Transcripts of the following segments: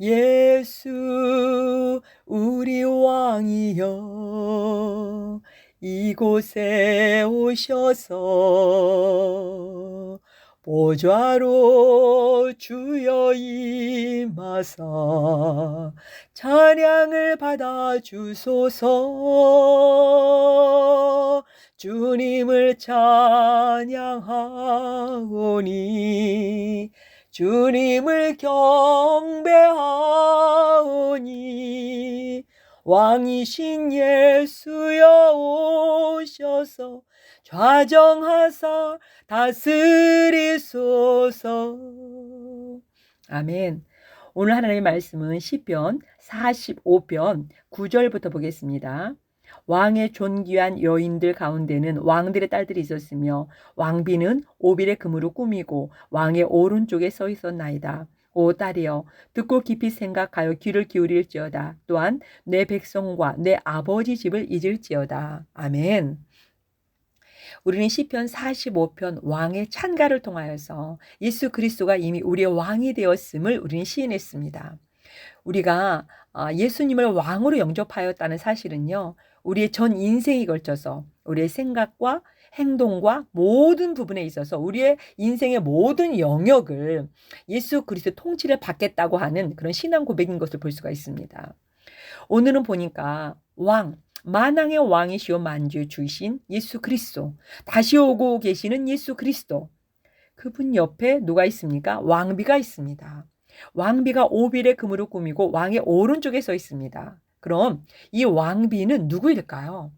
예수 우리 왕이여 이곳에 오셔서 보좌로 주여 임하사 찬양을 받아 주소서. 주님을 찬양하오니 주님을 경배하오니 왕이신 예수여 오셔서 좌정하사 다스리소서. 아멘. 오늘 하나님의 말씀은 시편 45편 9절부터 보겠습니다. 왕의 존귀한 여인들 가운데는 왕들의 딸들이 있었으며 왕비는 오빌의 금으로 꾸미고 왕의 오른쪽에 서 있었나이다. 오 딸이여 듣고 깊이 생각하여 귀를 기울일지어다. 또한 내 백성과 내 아버지 집을 잊을지어다. 아멘. 우리는 시편 45편 왕의 찬가를 통하여서 예수 그리스도가 이미 우리의 왕이 되었음을 우리는 시인했습니다. 우리가 예수님을 왕으로 영접하였다는 사실은요, 우리의 전 인생이 걸쳐서 우리의 생각과 행동과 모든 부분에 있어서 우리의 인생의 모든 영역을 예수 그리스도의 통치를 받겠다고 하는 그런 신앙 고백인 것을 볼 수가 있습니다. 오늘은 보니까 만왕의 왕이시오 만주의 주이신 예수 그리스도, 다시 오고 계시는 예수 그리스도, 그분 옆에 누가 있습니까? 왕비가 있습니다. 왕비가 오빌의 금으로 꾸미고 왕의 오른쪽에 서 있습니다. 그럼 이 왕비는 누구일까요?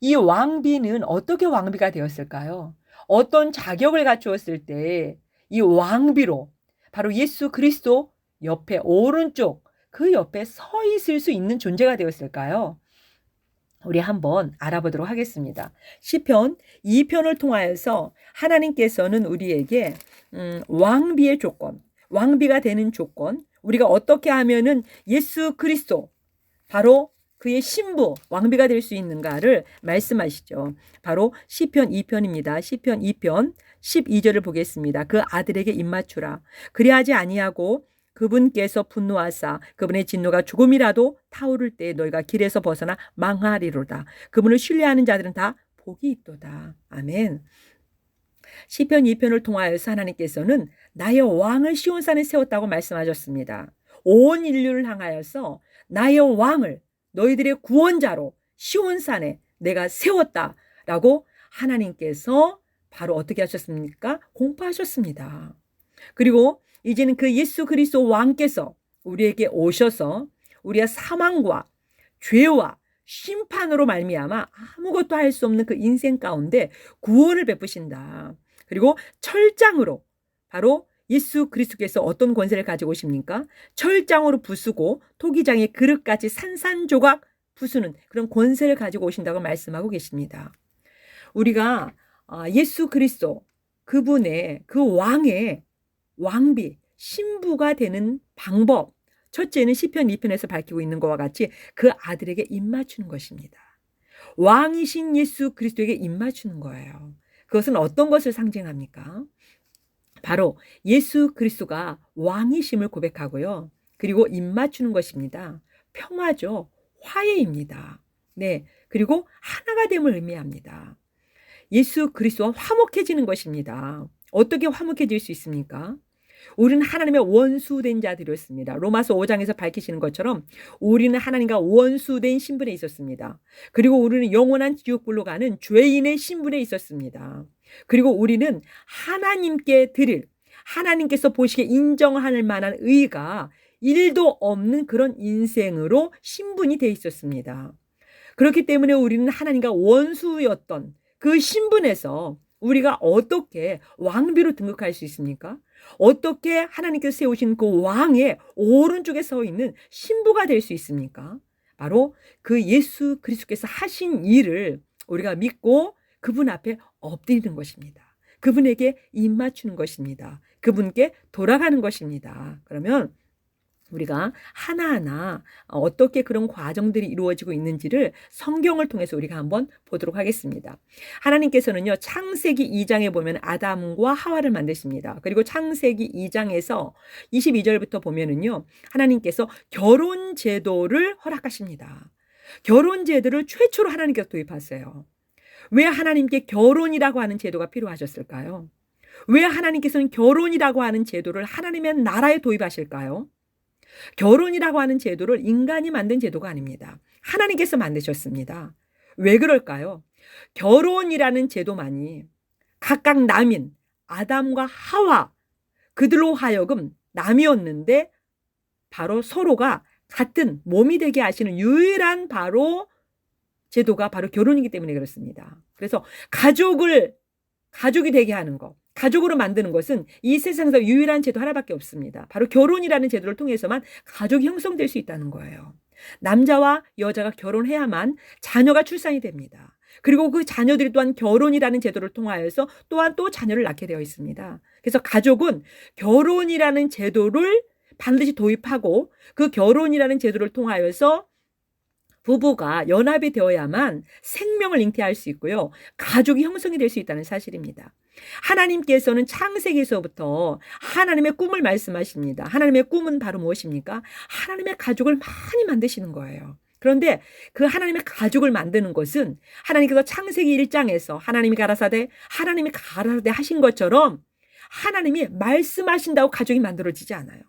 이 왕비는 어떻게 왕비가 되었을까요? 어떤 자격을 갖추었을 때 이 왕비로 바로 예수 그리스도 옆에 오른쪽 그 옆에 서 있을 수 있는 존재가 되었을까요? 우리 한번 알아보도록 하겠습니다. 시편 2편을 통하여서 하나님께서는 우리에게 왕비의 조건, 왕비가 되는 조건, 우리가 어떻게 하면은 예수 그리스도 바로 그의 신부 왕비가 될 수 있는가를 말씀하시죠. 바로 시편 2편입니다. 시편 2편 12절을 보겠습니다. 그 아들에게 입맞추라. 그리하지 아니하고 그분께서 분노하사 그분의 진노가 조금이라도 타오를 때 너희가 길에서 벗어나 망하리로다. 그분을 신뢰하는 자들은 다 복이 있도다. 아멘. 시편 2편을 통하여서 하나님께서는 나의 왕을 시온산에 세웠다고 말씀하셨습니다. 온 인류를 향하여서 나의 왕을 너희들의 구원자로 시온산에 내가 세웠다라고 하나님께서 바로 어떻게 하셨습니까? 공포하셨습니다. 그리고 이제는 그 예수 그리스도 왕께서 우리에게 오셔서 우리의 사망과 죄와 심판으로 말미암아 아무것도 할 수 없는 그 인생 가운데 구원을 베푸신다. 그리고 철장으로 바로 예수 그리스도께서 어떤 권세를 가지고 오십니까? 철장으로 부수고 토기장의 그릇같이 산산조각 부수는 그런 권세를 가지고 오신다고 말씀하고 계십니다. 우리가 예수 그리스도 그분의 그 왕의 왕비 신부가 되는 방법, 첫째는 시편 2편에서 밝히고 있는 것과 같이 그 아들에게 입맞추는 것입니다. 왕이신 예수 그리스도에게 입맞추는 거예요. 그것은 어떤 것을 상징합니까? 바로 예수 그리스도가 왕이심을 고백하고요. 그리고 입맞추는 것입니다. 평화죠. 화해입니다. 네. 그리고 하나가 됨을 의미합니다. 예수 그리스도와 화목해지는 것입니다. 어떻게 화목해질 수 있습니까? 우리는 하나님의 원수된 자들이었습니다. 로마서 5장에서 밝히시는 것처럼 우리는 하나님과 원수된 신분에 있었습니다. 그리고 우리는 영원한 지옥불로 가는 죄인의 신분에 있었습니다. 그리고 우리는 하나님께 드릴, 하나님께서 보시기에 인정할 만한 의가 1도 없는 그런 인생으로 신분이 돼 있었습니다. 그렇기 때문에 우리는 하나님과 원수였던 그 신분에서 우리가 어떻게 왕비로 등극할 수 있습니까? 어떻게 하나님께서 세우신 그 왕의 오른쪽에 서 있는 신부가 될 수 있습니까? 바로 그 예수 그리스도께서 하신 일을 우리가 믿고 그분 앞에 엎드리는 것입니다. 그분에게 입맞추는 것입니다. 그분께 돌아가는 것입니다. 그러면 우리가 하나하나 어떻게 그런 과정들이 이루어지고 있는지를 성경을 통해서 우리가 한번 보도록 하겠습니다. 하나님께서는요, 창세기 2장에 보면 아담과 하와를 만드십니다. 그리고 창세기 2장에서 22절부터 보면은요, 하나님께서 결혼 제도를 허락하십니다. 결혼 제도를 최초로 하나님께서 도입하세요. 왜 하나님께 결혼이라고 하는 제도가 필요하셨을까요? 왜 하나님께서는 결혼이라고 하는 제도를 하나님의 나라에 도입하실까요? 결혼이라고 하는 제도를 인간이 만든 제도가 아닙니다. 하나님께서 만드셨습니다. 왜 그럴까요? 결혼이라는 제도만이 각각 남인 아담과 하와, 그들로 하여금 남이었는데 바로 서로가 같은 몸이 되게 하시는 유일한 바로 제도가 바로 결혼이기 때문에 그렇습니다. 그래서 가족이 되게 하는 것, 가족으로 만드는 것은 이 세상에서 유일한 제도 하나밖에 없습니다. 바로 결혼이라는 제도를 통해서만 가족이 형성될 수 있다는 거예요. 남자와 여자가 결혼해야만 자녀가 출산이 됩니다. 그리고 그 자녀들이 또한 결혼이라는 제도를 통하여서 또한 또 자녀를 낳게 되어 있습니다. 그래서 가족은 결혼이라는 제도를 반드시 도입하고 그 결혼이라는 제도를 통하여서 부부가 연합이 되어야만 생명을 잉태할 수 있고요. 가족이 형성이 될 수 있다는 사실입니다. 하나님께서는 창세기에서부터 하나님의 꿈을 말씀하십니다. 하나님의 꿈은 바로 무엇입니까? 하나님의 가족을 많이 만드시는 거예요. 그런데 그 하나님의 가족을 만드는 것은 하나님께서 창세기 1장에서 하나님이 가라사대 하신 것처럼 하나님이 말씀하신다고 가족이 만들어지지 않아요.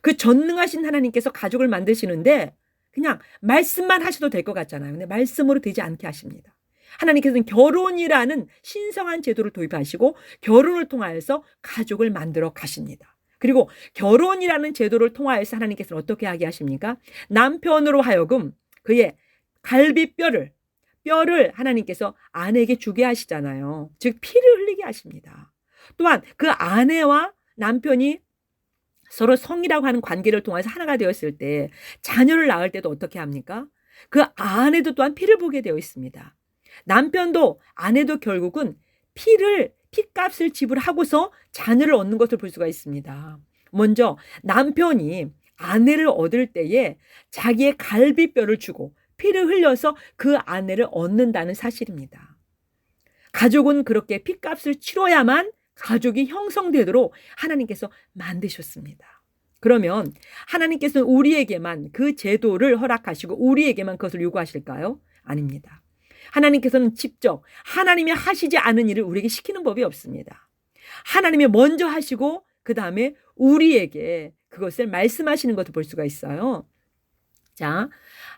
그 전능하신 하나님께서 가족을 만드시는데 그냥 말씀만 하셔도 될 것 같잖아요. 근데 말씀으로 되지 않게 하십니다. 하나님께서는 결혼이라는 신성한 제도를 도입하시고 결혼을 통하여서 가족을 만들어 가십니다. 그리고 결혼이라는 제도를 통하여서 하나님께서는 어떻게 하게 하십니까? 남편으로 하여금 그의 갈비뼈를 하나님께서 아내에게 주게 하시잖아요. 즉 피를 흘리게 하십니다. 또한 그 아내와 남편이 서로 성이라고 하는 관계를 통해서 하나가 되었을 때 자녀를 낳을 때도 어떻게 합니까? 그 아내도 또한 피를 보게 되어 있습니다. 남편도 아내도 결국은 피값을 지불하고서 자녀를 얻는 것을 볼 수가 있습니다. 먼저 남편이 아내를 얻을 때에 자기의 갈비뼈를 주고 피를 흘려서 그 아내를 얻는다는 사실입니다. 가족은 그렇게 피값을 치러야만 가족이 형성되도록 하나님께서 만드셨습니다. 그러면 하나님께서는 우리에게만 그 제도를 허락하시고 우리에게만 그것을 요구하실까요? 아닙니다. 하나님께서는 직접 하나님이 하시지 않은 일을 우리에게 시키는 법이 없습니다. 하나님이 먼저 하시고 그 다음에 우리에게 그것을 말씀하시는 것을 볼 수가 있어요. 자,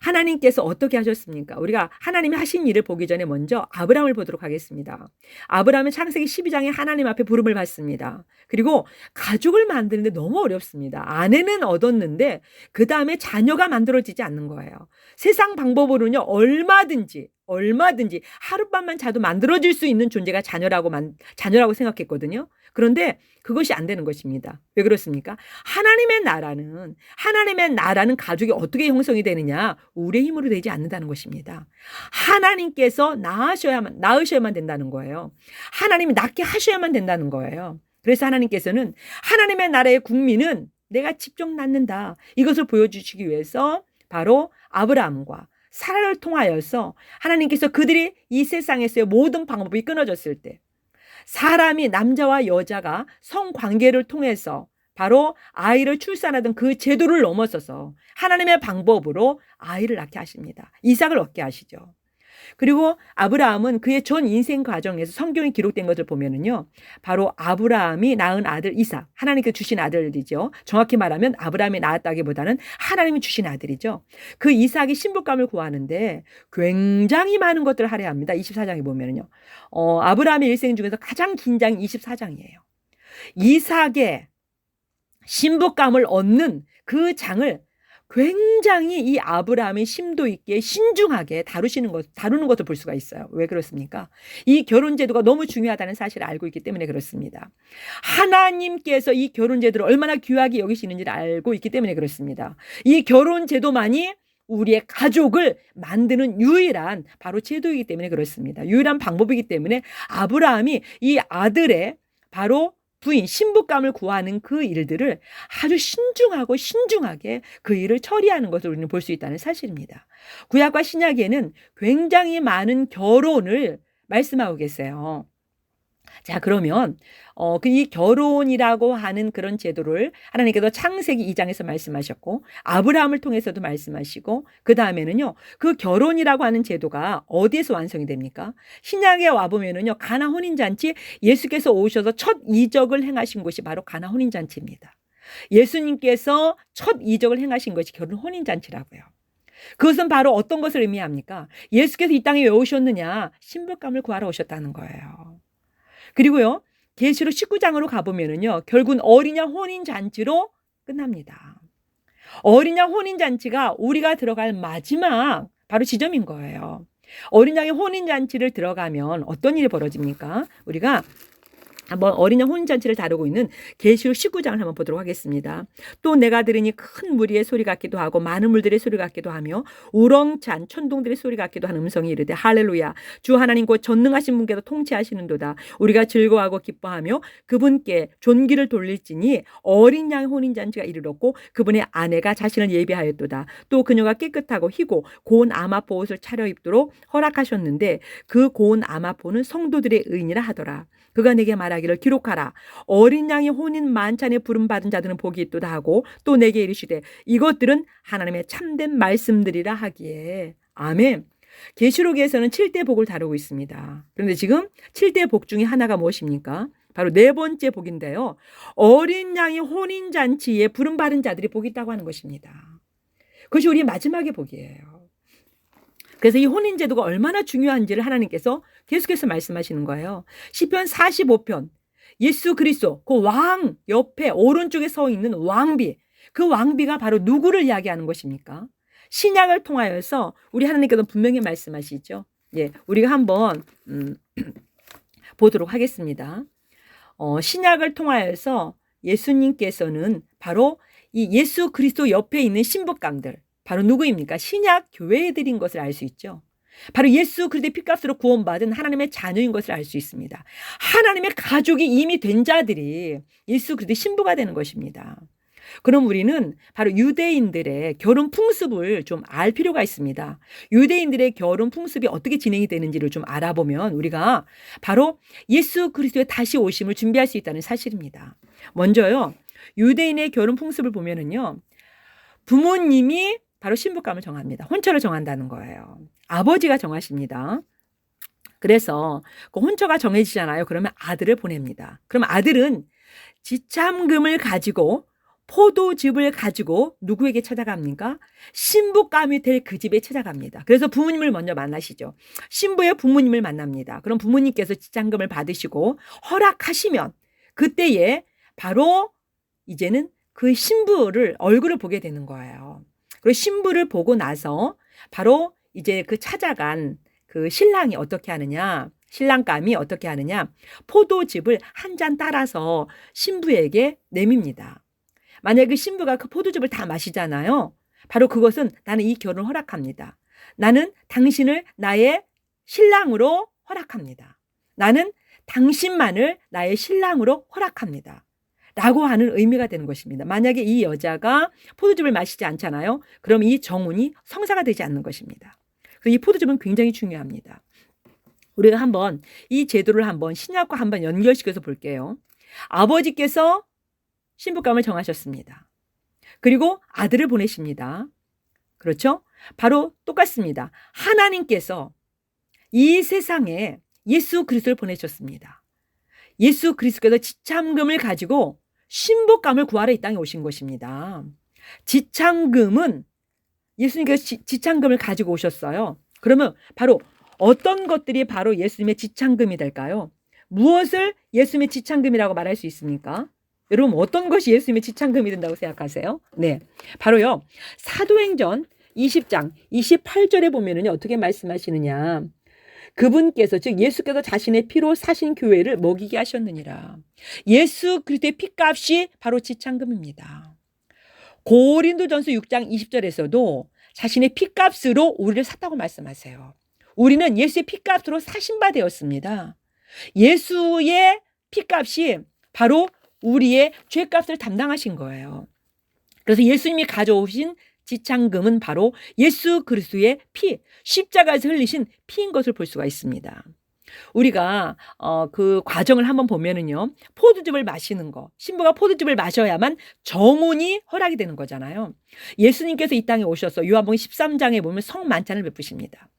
하나님께서 어떻게 하셨습니까? 우리가 하나님이 하신 일을 보기 전에 먼저 아브라함을 보도록 하겠습니다. 아브라함은 창세기 12장에 하나님 앞에 부름을 받습니다. 그리고 가족을 만드는데 너무 어렵습니다. 아내는 얻었는데 그 다음에 자녀가 만들어지지 않는 거예요. 세상 방법으로는요, 얼마든지 하룻밤만 자도 만들어질 수 있는 존재가 자녀라고 생각했거든요. 그런데 그것이 안 되는 것입니다. 왜 그렇습니까? 하나님의 나라는 가족이 어떻게 형성이 되느냐? 우리의 힘으로 되지 않는다는 것입니다. 하나님께서 낳으셔야만 된다는 거예요. 하나님이 낳게 하셔야만 된다는 거예요. 그래서 하나님께서는 하나님의 나라의 국민은 내가 직접 낳는다. 이것을 보여주시기 위해서 바로 아브라함과 사라를 통하여서 하나님께서 그들이 이 세상에서의 모든 방법이 끊어졌을 때 사람이 남자와 여자가 성관계를 통해서 바로 아이를 출산하던 그 제도를 넘어서서 하나님의 방법으로 아이를 낳게 하십니다. 이삭을 얻게 하시죠. 그리고 아브라함은 그의 전 인생 과정에서 성경에 기록된 것을 보면은요, 바로 아브라함이 낳은 아들 이삭, 하나님께 주신 아들이죠. 정확히 말하면 아브라함이 낳았다기보다는 하나님이 주신 아들이죠. 그 이삭이 신부감을 구하는데 굉장히 많은 것들을 하려 합니다. 24장에 보면은요, 아브라함의 일생 중에서 가장 긴 장이 24장이에요. 이삭의 신부감을 얻는 그 장을 굉장히 이 아브라함이 심도 있게 신중하게 다루는 것을 볼 수가 있어요. 왜 그렇습니까? 이 결혼 제도가 너무 중요하다는 사실을 알고 있기 때문에 그렇습니다. 하나님께서 이 결혼 제도를 얼마나 귀하게 여기시는지를 알고 있기 때문에 그렇습니다. 이 결혼 제도만이 우리의 가족을 만드는 유일한 바로 제도이기 때문에 그렇습니다. 유일한 방법이기 때문에 아브라함이 이 아들의 바로 부인, 신부감을 구하는 그 일들을 아주 신중하고 신중하게 그 일을 처리하는 것을 우리는 볼 수 있다는 사실입니다. 구약과 신약에는 굉장히 많은 결혼을 말씀하고 계세요. 자, 그러면 이 결혼이라고 하는 그런 제도를 하나님께서 창세기 2장에서 말씀하셨고 아브라함을 통해서도 말씀하시고 그 다음에는요 그 결혼이라고 하는 제도가 어디에서 완성이 됩니까? 신약에 와보면은요 가나 혼인잔치, 예수께서 오셔서 첫 이적을 행하신 곳이 바로 가나 혼인잔치입니다. 예수님께서 첫 이적을 행하신 것이 결혼 혼인잔치라고요. 그것은 바로 어떤 것을 의미합니까? 예수께서 이 땅에 왜 오셨느냐? 신부감을 구하러 오셨다는 거예요. 그리고요, 계시록 19장으로 가보면은요, 결국은 어린 양 혼인잔치로 끝납니다. 어린 양 혼인잔치가 우리가 들어갈 마지막 바로 지점인 거예요. 어린 양의 혼인잔치를 들어가면 어떤 일이 벌어집니까? 우리가 한번 어린 양 혼인잔치를 다루고 있는 계시록 19장을 한번 보도록 하겠습니다. 또 내가 들으니 큰 무리의 소리 같기도 하고 많은 물들의 소리 같기도 하며 우렁찬 천둥들의 소리 같기도 한 음성이 이르되 할렐루야 주 하나님 곧 전능하신 분께서 통치하시는도다. 우리가 즐거워하고 기뻐하며 그분께 존귀를 돌릴지니 어린 양의 혼인잔치가 이르렀고 그분의 아내가 자신을 예비하였도다. 또 그녀가 깨끗하고 희고 고운 아마포 옷을 차려입도록 허락하셨는데 그 고운 아마포는 성도들의 의인이라 하더라. 그가 내게 말하기를 기록하라. 어린 양의 혼인 만찬에 부름받은 자들은 복이 있도다 하고 또 내게 이르시되 이것들은 하나님의 참된 말씀들이라 하기에. 아멘. 계시록에서는 7대 복을 다루고 있습니다. 그런데 지금 7대 복 중에 하나가 무엇입니까? 바로 네 번째 복인데요. 어린 양의 혼인잔치에 부름받은 자들이 복이 있다고 하는 것입니다. 그것이 우리의 마지막의 복이에요. 그래서 이 혼인제도가 얼마나 중요한지를 하나님께서 계속해서 말씀하시는 거예요. 시편 45편 예수 그리스도 그 왕 옆에 오른쪽에 서 있는 왕비, 그 왕비가 바로 누구를 이야기하는 것입니까? 신약을 통하여서 우리 하나님께서 분명히 말씀하시죠. 예, 우리가 한번 보도록 하겠습니다. 신약을 통하여서 예수님께서는 바로 이 예수 그리스도 옆에 있는 신부감들 바로 누구입니까? 신약 교회에 드린 것을 알 수 있죠. 바로 예수 그리스도의 피값으로 구원받은 하나님의 자녀인 것을 알 수 있습니다. 하나님의 가족이 이미 된 자들이 예수 그리스도의 신부가 되는 것입니다. 그럼 우리는 바로 유대인들의 결혼 풍습을 좀 알 필요가 있습니다. 유대인들의 결혼 풍습이 어떻게 진행이 되는지를 좀 알아보면 우리가 바로 예수 그리스도의 다시 오심을 준비할 수 있다는 사실입니다. 먼저요, 유대인의 결혼 풍습을 보면은요, 부모님이 바로 신부감을 정합니다. 혼처를 정한다는 거예요. 아버지가 정하십니다. 그래서 그 혼처가 정해지잖아요. 그러면 아들을 보냅니다. 그럼 아들은 지참금을 가지고 포도즙을 가지고 누구에게 찾아갑니까? 신부감이 될 그 집에 찾아갑니다. 그래서 부모님을 먼저 만나시죠. 신부의 부모님을 만납니다. 그럼 부모님께서 지참금을 받으시고 허락하시면 그때에 바로 이제는 그 신부를 얼굴을 보게 되는 거예요. 그리고 신부를 보고 나서 바로 이제 그 찾아간 그 신랑이 어떻게 하느냐, 신랑감이 어떻게 하느냐, 포도즙을 한 잔 따라서 신부에게 내밉니다. 만약에 그 신부가 그 포도즙을 다 마시잖아요. 바로 그것은 나는 이 결혼을 허락합니다. 나는 당신을 나의 신랑으로 허락합니다. 나는 당신만을 나의 신랑으로 허락합니다. 라고 하는 의미가 되는 것입니다. 만약에 이 여자가 포도즙을 마시지 않잖아요. 그럼 이 정혼이 성사가 되지 않는 것입니다. 그래서 이 포도즙은 굉장히 중요합니다. 우리가 한번 이 제도를 한번 신약과 한번 연결시켜서 볼게요. 아버지께서 신부감을 정하셨습니다. 그리고 아들을 보내십니다. 그렇죠? 바로 똑같습니다. 하나님께서 이 세상에 예수 그리스도를 보내셨습니다. 예수 그리스도께서 지참금을 가지고 신부감을 구하러 이 땅에 오신 것입니다. 지참금은 예수님께서 지참금을 가지고 오셨어요. 그러면 바로 어떤 것들이 바로 예수님의 지참금이 될까요? 무엇을 예수님의 지참금이라고 말할 수 있습니까? 여러분 어떤 것이 예수님의 지참금이 된다고 생각하세요? 네, 바로요 사도행전 20장 28절에 보면은요 어떻게 말씀하시느냐, 그분께서 즉 예수께서 자신의 피로 사신 교회를 먹이게 하셨느니라. 예수 그리스도의 피값이 바로 지참금입니다. 고린도전서 6장 20절에서도 자신의 피값으로 우리를 샀다고 말씀하세요. 우리는 예수의 피값으로 사신 바 되었습니다. 예수의 피값이 바로 우리의 죄값을 담당하신 거예요. 그래서 예수님이 가져오신 지창금은 바로 예수 그리스도의 피, 십자가에서 흘리신 피인 것을 볼 수가 있습니다. 우리가 그 과정을 한번 보면은요, 포도즙을 마시는 거, 신부가 포도즙을 마셔야만 정혼이 허락이 되는 거잖아요. 예수님께서 이 땅에 오셔서 요한복음 13장에 보면 성만찬을 베푸십니다.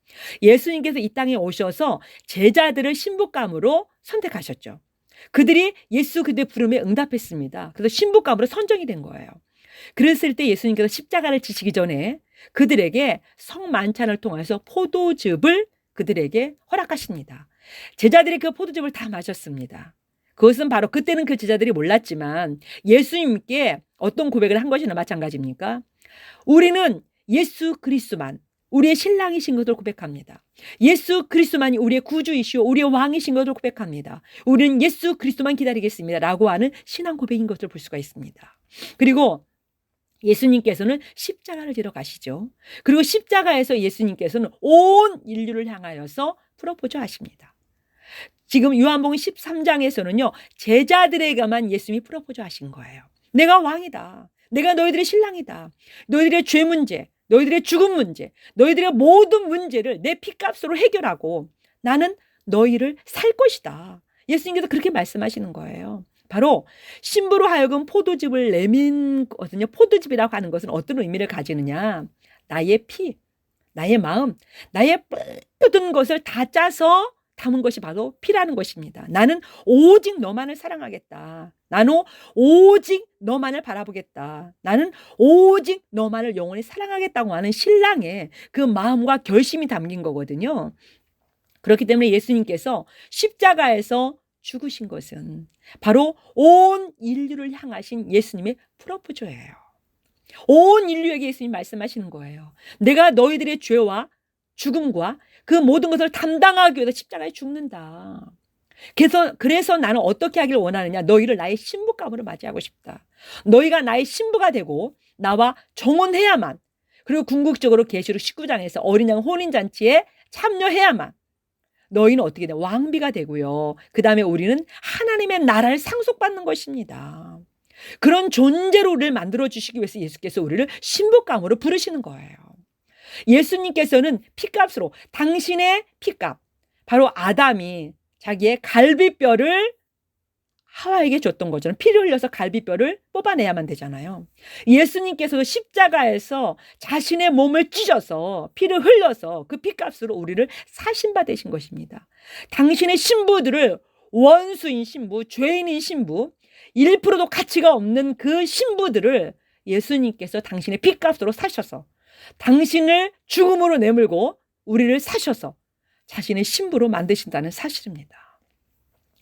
예수님께서 이 땅에 오셔서 제자들을 신부감으로 선택하셨죠. 그들이 예수 그리스도의 부름에 응답했습니다. 그래서 신부감으로 선정이 된 거예요. 그랬을 때 예수님께서 십자가를 지시기 전에 그들에게 성만찬을 통해서 포도즙을 그들에게 허락하십니다. 제자들이 그 포도즙을 다 마셨습니다. 그것은 바로 그때는 그 제자들이 몰랐지만 예수님께 어떤 고백을 한 것이나 마찬가지입니까? 우리는 예수 그리스도만 우리의 신랑이신 것을 고백합니다. 예수 그리스도만이 우리의 구주이시오 우리의 왕이신 것을 고백합니다. 우리는 예수 그리스도만 기다리겠습니다 라고 하는 신앙 고백인 것을 볼 수가 있습니다. 그리고 예수님께서는 십자가를 지러 가시죠. 그리고 십자가에서 예수님께서는 온 인류를 향하여서 프로포즈 하십니다. 지금 요한복음 13장에서는요. 제자들에게만 예수님이 프로포즈 하신 거예요. 내가 왕이다. 내가 너희들의 신랑이다. 너희들의 죄 문제, 너희들의 죽음 문제, 너희들의 모든 문제를 내 피값으로 해결하고 나는 너희를 살 것이다. 예수님께서 그렇게 말씀하시는 거예요. 바로 신부로 하여금 포도즙을 내민 거든요. 포도즙이라고 하는 것은 어떤 의미를 가지느냐. 나의 피, 나의 마음, 나의 모든 것을 다 짜서 담은 것이 바로 피라는 것입니다. 나는 오직 너만을 사랑하겠다. 나는 오직 너만을 바라보겠다. 나는 오직 너만을 영원히 사랑하겠다고 하는 신랑의 그 마음과 결심이 담긴 거거든요. 그렇기 때문에 예수님께서 십자가에서 죽으신 것은 바로 온 인류를 향하신 예수님의 프로포즈예요. 온 인류에게 예수님 말씀하시는 거예요. 내가 너희들의 죄와 죽음과 그 모든 것을 담당하기 위해서 십자가에 죽는다. 그래서 나는 어떻게 하기를 원하느냐. 너희를 나의 신부감으로 맞이하고 싶다. 너희가 나의 신부가 되고 나와 정혼해야만, 그리고 궁극적으로 계시록 19장에서 어린 양 혼인잔치에 참여해야만 너희는 어떻게 돼? 왕비가 되고요. 그 다음에 우리는 하나님의 나라를 상속받는 것입니다. 그런 존재로 우리를 만들어주시기 위해서 예수께서 우리를 신부감으로 부르시는 거예요. 예수님께서는 피값으로 당신의 피값, 바로 아담이 자기의 갈비뼈를 하와에게 줬던 것처럼 피를 흘려서 갈비뼈를 뽑아내야만 되잖아요. 예수님께서도 십자가에서 자신의 몸을 찢어서 피를 흘려서 그 피값으로 우리를 사신 바 되신 것입니다. 당신의 신부들을 원수인 신부, 죄인인 신부, 1%도 가치가 없는 그 신부들을 예수님께서 당신의 피값으로 사셔서 당신을 죽음으로 내몰고 우리를 사셔서 자신의 신부로 만드신다는 사실입니다.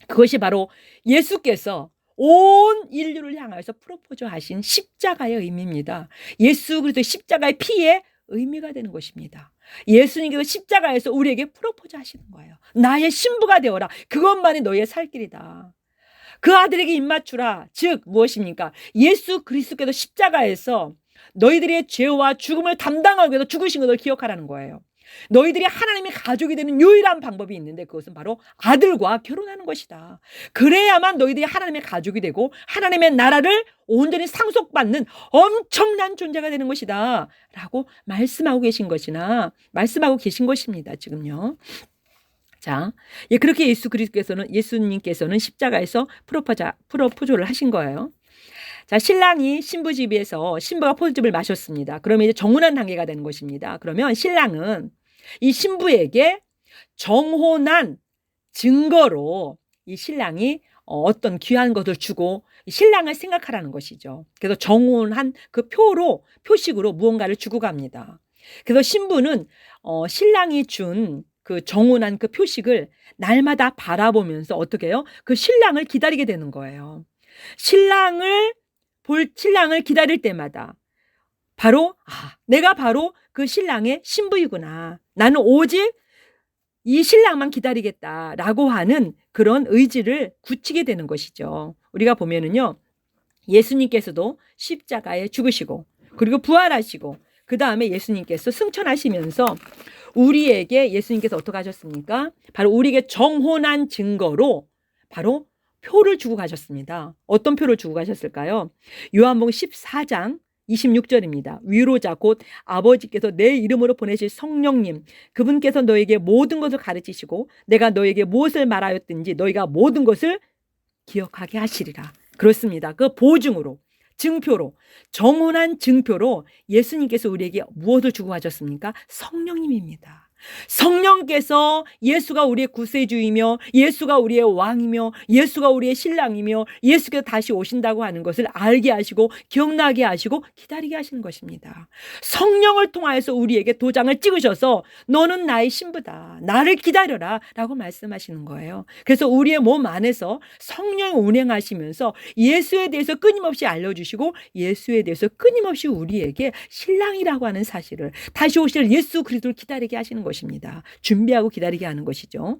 그것이 바로 예수께서 온 인류를 향해서 프로포즈 하신 십자가의 의미입니다. 예수 그리스도의 십자가의 피의 의미가 되는 것입니다. 예수님께서 십자가에서 우리에게 프로포즈 하시는 거예요. 나의 신부가 되어라. 그것만이 너희의 살 길이다. 그 아들에게 입맞추라. 즉 무엇입니까? 예수 그리스도께서 십자가에서 너희들의 죄와 죽음을 담당하기 위해서 죽으신 것을 기억하라는 거예요. 너희들이 하나님의 가족이 되는 유일한 방법이 있는데 그것은 바로 아들과 결혼하는 것이다. 그래야만 너희들이 하나님의 가족이 되고 하나님의 나라를 온전히 상속받는 엄청난 존재가 되는 것이다 라고 말씀하고 계신 것입니다. 지금요. 자, 그렇게 예수님께서는 십자가에서 프로포즈를 하신 거예요. 자, 신랑이 신부 집에서 신부가 포도즙을 마셨습니다. 그러면 이제 정혼한 단계가 되는 것입니다. 그러면 신랑은 이 신부에게 정혼한 증거로 이 신랑이 어떤 귀한 것을 주고 신랑을 생각하라는 것이죠. 그래서 정혼한 그 표식으로 무언가를 주고 갑니다. 그래서 신부는 신랑이 준 그 정혼한 그 표식을 날마다 바라보면서 어떻게 해요? 그 신랑을 기다리게 되는 거예요. 신랑을 기다릴 때마다 바로 내가 바로 그 신랑의 신부이구나. 나는 오직 이 신랑만 기다리겠다라고 하는 그런 의지를 굳히게 되는 것이죠. 우리가 보면은요. 예수님께서도 십자가에 죽으시고 그리고 부활하시고 그 다음에 예수님께서 승천하시면서 우리에게 예수님께서 어떻게 하셨습니까? 바로 우리에게 정혼한 증거로 바로 표를 주고 가셨습니다. 어떤 표를 주고 가셨을까요? 요한복음 14장 26절입니다. 위로자 곧 아버지께서 내 이름으로 보내실 성령님, 그분께서 너에게 모든 것을 가르치시고 내가 너에게 무엇을 말하였든지 너희가 모든 것을 기억하게 하시리라. 그렇습니다. 그 보증으로, 증표로, 정혼한 증표로 예수님께서 우리에게 무엇을 주고 가셨습니까? 성령님입니다. 성령께서 예수가 우리의 구세주이며 예수가 우리의 왕이며 예수가 우리의 신랑이며 예수께서 다시 오신다고 하는 것을 알게 하시고 기억나게 하시고 기다리게 하시는 것입니다. 성령을 통하여서 우리에게 도장을 찍으셔서 너는 나의 신부다, 나를 기다려라 라고 말씀하시는 거예요. 그래서 우리의 몸 안에서 성령이 운행하시면서 예수에 대해서 끊임없이 알려주시고 예수에 대해서 끊임없이 우리에게 신랑이라고 하는 사실을, 다시 오실 예수 그리스도를 기다리게 하시는 것입니다. 준비하고 기다리게 하는 것이죠.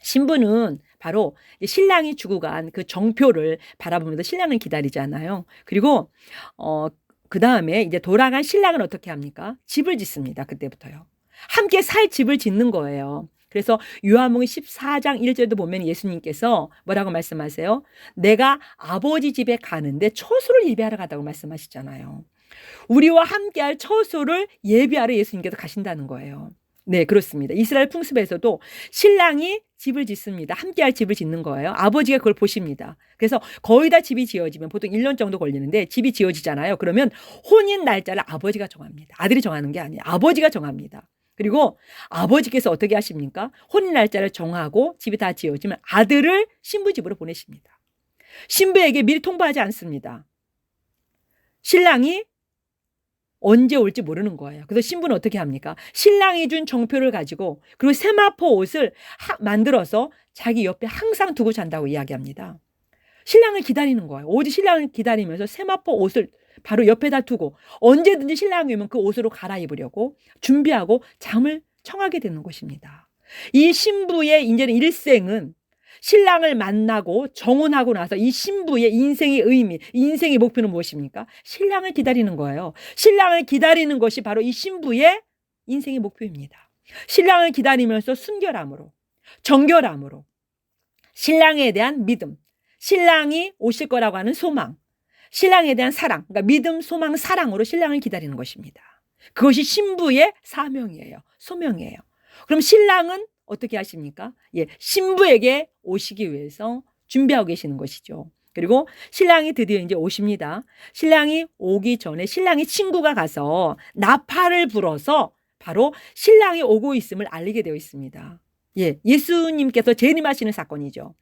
신부는 바로 신랑이 주고 간 그 정표를 바라보면서 신랑을 기다리잖아요. 그리고 그 다음에 이제 돌아간 신랑은 어떻게 합니까? 집을 짓습니다. 그때부터요. 함께 살 집을 짓는 거예요. 그래서 요한복음 14장 1절도 보면 예수님께서 뭐라고 말씀하세요? 내가 아버지 집에 가는데 처소를 예비하러 가다고 말씀하시잖아요. 우리와 함께할 처소를 예비하러 예수님께서 가신다는 거예요. 네, 그렇습니다. 이스라엘 풍습에서도 신랑이 집을 짓습니다. 함께할 집을 짓는 거예요. 아버지가 그걸 보십니다. 그래서 거의 다 집이 지어지면 보통 1년 정도 걸리는데 집이 지어지잖아요. 그러면 혼인 날짜를 아버지가 정합니다. 아들이 정하는 게 아니에요. 아버지가 정합니다. 그리고 아버지께서 어떻게 하십니까? 혼인 날짜를 정하고 집이 다 지어지면 아들을 신부 집으로 보내십니다. 신부에게 미리 통보하지 않습니다. 신랑이 언제 올지 모르는 거예요. 그래서 신부는 어떻게 합니까? 신랑이 준 정표를 가지고 그리고 세마포 옷을 만들어서 자기 옆에 항상 두고 잔다고 이야기합니다. 신랑을 기다리는 거예요. 오직 신랑을 기다리면서 세마포 옷을 바로 옆에다 두고 언제든지 신랑이 오면 그 옷으로 갈아입으려고 준비하고 잠을 청하게 되는 것입니다. 이 신부의 이제는 일생은 신랑을 만나고 정혼하고 나서 이 신부의 인생의 의미, 인생의 목표는 무엇입니까? 신랑을 기다리는 거예요. 신랑을 기다리는 것이 바로 이 신부의 인생의 목표입니다. 신랑을 기다리면서 순결함으로, 정결함으로, 신랑에 대한 믿음, 신랑이 오실 거라고 하는 소망, 신랑에 대한 사랑, 그러니까 믿음, 소망, 사랑으로 신랑을 기다리는 것입니다. 그것이 신부의 사명이에요. 소명이에요. 그럼 신랑은 어떻게 하십니까? 예, 신부에게 오시기 위해서 준비하고 계시는 것이죠. 그리고 신랑이 드디어 이제 오십니다. 신랑이 오기 전에 신랑의 친구가 가서 나팔을 불어서 바로 신랑이 오고 있음을 알리게 되어 있습니다. 예, 예수님께서 재림하시는 사건이죠.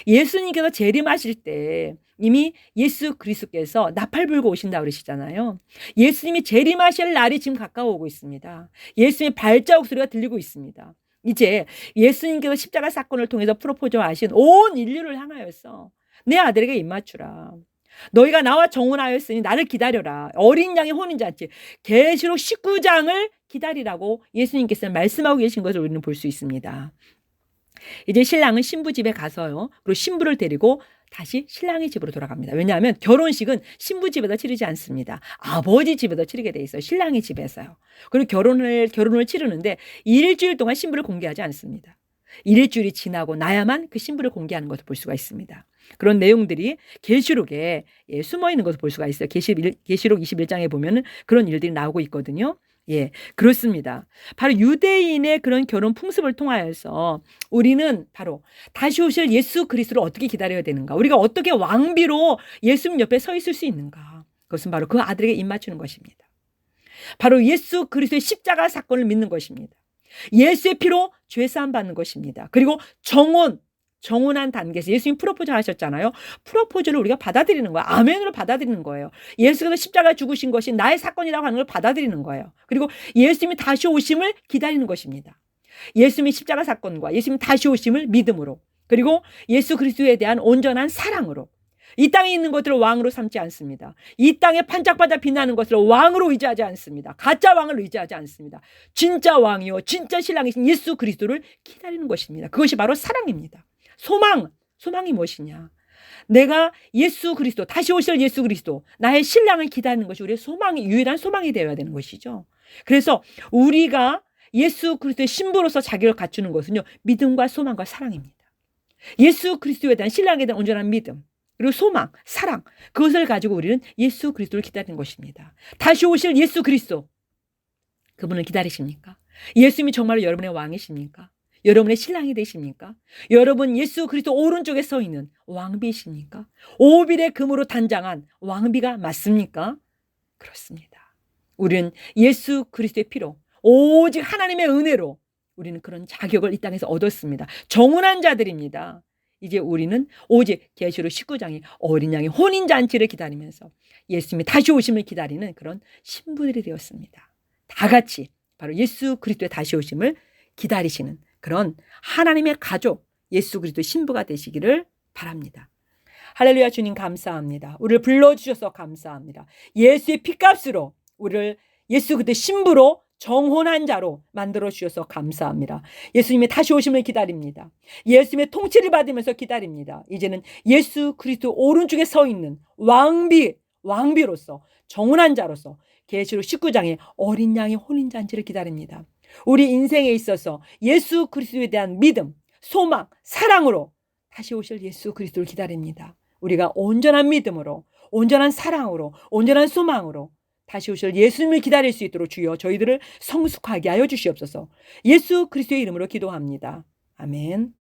예수님께서 재림하실 때 이미 예수 그리스도께서 나팔 불고 오신다고 그러시잖아요. 예수님이 재림하실 날이 지금 가까워오고 있습니다. 예수님의 발자국 소리가 들리고 있습니다. 이제 예수님께서 십자가 사건을 통해서 프로포즈하신 온 인류를 향하여서 내 아들에게 입맞추라. 너희가 나와 정혼하였으니 나를 기다려라. 어린 양의 혼인잔치 계시록 19장을 기다리라고 예수님께서 말씀하고 계신 것을 우리는 볼 수 있습니다. 이제 신랑은 신부 집에 가서요. 그리고 신부를 데리고 다시 신랑의 집으로 돌아갑니다. 왜냐하면 결혼식은 신부 집에서 치르지 않습니다. 아버지 집에서 치르게 돼 있어요. 신랑의 집에서요. 그리고 결혼을 치르는데 일주일 동안 신부를 공개하지 않습니다. 일주일이 지나고 나야만 그 신부를 공개하는 것을 볼 수가 있습니다. 그런 내용들이 계시록에 숨어 있는 것을 볼 수가 있어요. 계시록 21장에 보면은 그런 일들이 나오고 있거든요. 예, 그렇습니다. 바로 유대인의 그런 결혼 풍습을 통하여서 우리는 바로 다시 오실 예수 그리스도를 어떻게 기다려야 되는가? 우리가 어떻게 왕비로 예수님 옆에 서 있을 수 있는가? 그것은 바로 그 아들에게 입맞추는 것입니다. 바로 예수 그리스도의 십자가 사건을 믿는 것입니다. 예수의 피로 죄사함 받는 것입니다. 그리고 정혼한 단계에서 예수님 프로포즈 하셨잖아요. 프로포즈를 우리가 받아들이는 거예요. 아멘으로 받아들이는 거예요. 예수께서 십자가 죽으신 것이 나의 사건이라고 하는 걸 받아들이는 거예요. 그리고 예수님이 다시 오심을 기다리는 것입니다. 예수님의 십자가 사건과 예수님 다시 오심을 믿음으로, 그리고 예수 그리스도에 대한 온전한 사랑으로 이 땅에 있는 것들을 왕으로 삼지 않습니다. 이 땅에 반짝반짝 빛나는 것을 왕으로 의지하지 않습니다. 가짜 왕을 의지하지 않습니다. 진짜 왕이요 진짜 신랑이신 예수 그리스도를 기다리는 것입니다. 그것이 바로 사랑입니다. 소망이 무엇이냐? 내가 예수 그리스도, 다시 오실 예수 그리스도, 나의 신랑을 기다리는 것이 우리의 소망이, 유일한 소망이 되어야 되는 것이죠. 그래서 우리가 예수 그리스도의 신부로서 자격을 갖추는 것은요, 믿음과 소망과 사랑입니다. 예수 그리스도에 대한 신랑에 대한 온전한 믿음, 그리고 소망, 사랑, 그것을 가지고 우리는 예수 그리스도를 기다리는 것입니다. 다시 오실 예수 그리스도, 그분을 기다리십니까? 예수님이 정말로 여러분의 왕이십니까? 여러분의 신랑이 되십니까? 여러분 예수 그리스도 오른쪽에 서 있는 왕비이십니까? 오빌의 금으로 단장한 왕비가 맞습니까? 그렇습니다. 우리는 예수 그리스도의 피로, 오직 하나님의 은혜로 우리는 그런 자격을 이 땅에서 얻었습니다. 정운한 자들입니다. 이제 우리는 오직 계시록 19장의 어린 양의 혼인잔치를 기다리면서 예수님이 다시 오심을 기다리는 그런 신부들이 되었습니다. 다 같이 바로 예수 그리스도의 다시 오심을 기다리시는 그런 하나님의 가족, 예수 그리스도 신부가 되시기를 바랍니다. 할렐루야. 주님 감사합니다. 우리를 불러주셔서 감사합니다. 예수의 피값으로 우리를 예수 그리스도 신부로 정혼한 자로 만들어 주셔서 감사합니다. 예수님의 다시 오심을 기다립니다. 예수님의 통치를 받으면서 기다립니다. 이제는 예수 그리스도 오른쪽에 서 있는 왕비로서 정혼한 자로서 계시록 19장의 어린 양의 혼인잔치를 기다립니다. 우리 인생에 있어서 예수 그리스도에 대한 믿음, 소망, 사랑으로 다시 오실 예수 그리스도를 기다립니다. 우리가 온전한 믿음으로, 온전한 사랑으로, 온전한 소망으로 다시 오실 예수님을 기다릴 수 있도록 주여 저희들을 성숙하게 하여 주시옵소서. 예수 그리스도의 이름으로 기도합니다. 아멘.